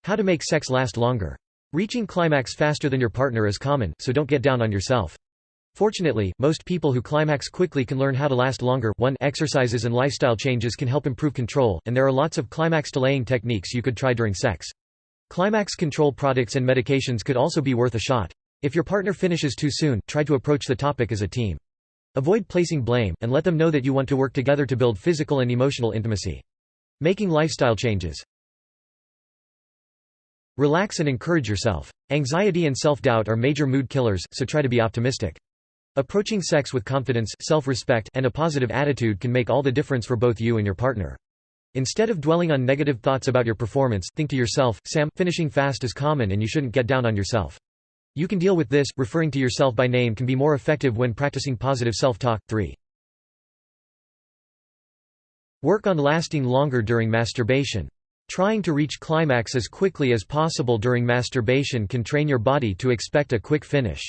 How to make sex last longer. Reaching climax faster than your partner is common, so don't get down on yourself. Fortunately, most people who climax quickly can learn how to last longer. 1. Exercises and lifestyle changes can help improve control, and there are lots of climax delaying techniques you could try during sex. Climax control products and medications could also be worth a shot. If your partner finishes too soon, try to approach the topic as a team. Avoid placing blame, and let them know that you want to work together to build physical and emotional intimacy. Making lifestyle changes. Relax and encourage yourself. Anxiety and self-doubt are major mood killers, so try to be optimistic. Approaching sex with confidence, self-respect, and a positive attitude can make all the difference for both you and your partner. Instead of dwelling on negative thoughts about your performance, think to yourself, Sam, finishing fast is common and you shouldn't get down on yourself. You can deal with this. Referring to yourself by name can be more effective when practicing positive self-talk. 3. Work on lasting longer during masturbation. Trying to reach climax as quickly as possible during masturbation can train your body to expect a quick finish.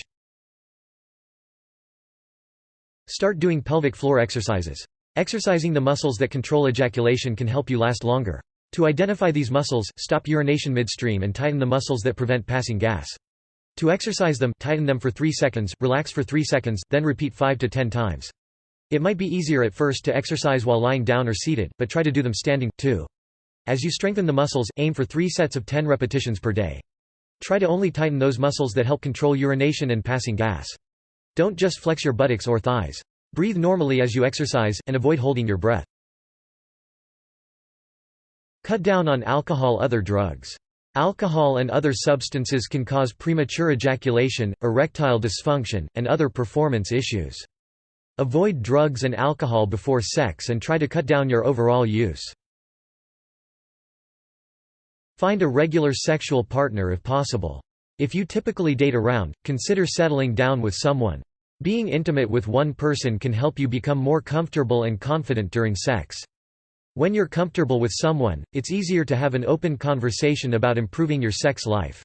Start doing pelvic floor exercises. Exercising the muscles that control ejaculation can help you last longer. To identify these muscles, stop urination midstream and tighten the muscles that prevent passing gas. To exercise them, tighten them for 3 seconds, relax for 3 seconds, then repeat 5 to 10 times. It might be easier at first to exercise while lying down or seated, but try to do them standing, too. As you strengthen the muscles, aim for 3 sets of 10 repetitions per day. Try to only tighten those muscles that help control urination and passing gas. Don't just flex your buttocks or thighs. Breathe normally as you exercise, and avoid holding your breath. Cut down on alcohol. Other drugs. Alcohol and other substances can cause premature ejaculation, erectile dysfunction, and other performance issues. Avoid drugs and alcohol before sex and try to cut down your overall use. Find a regular sexual partner if possible. If you typically date around, consider settling down with someone. Being intimate with one person can help you become more comfortable and confident during sex. When you're comfortable with someone, it's easier to have an open conversation about improving your sex life.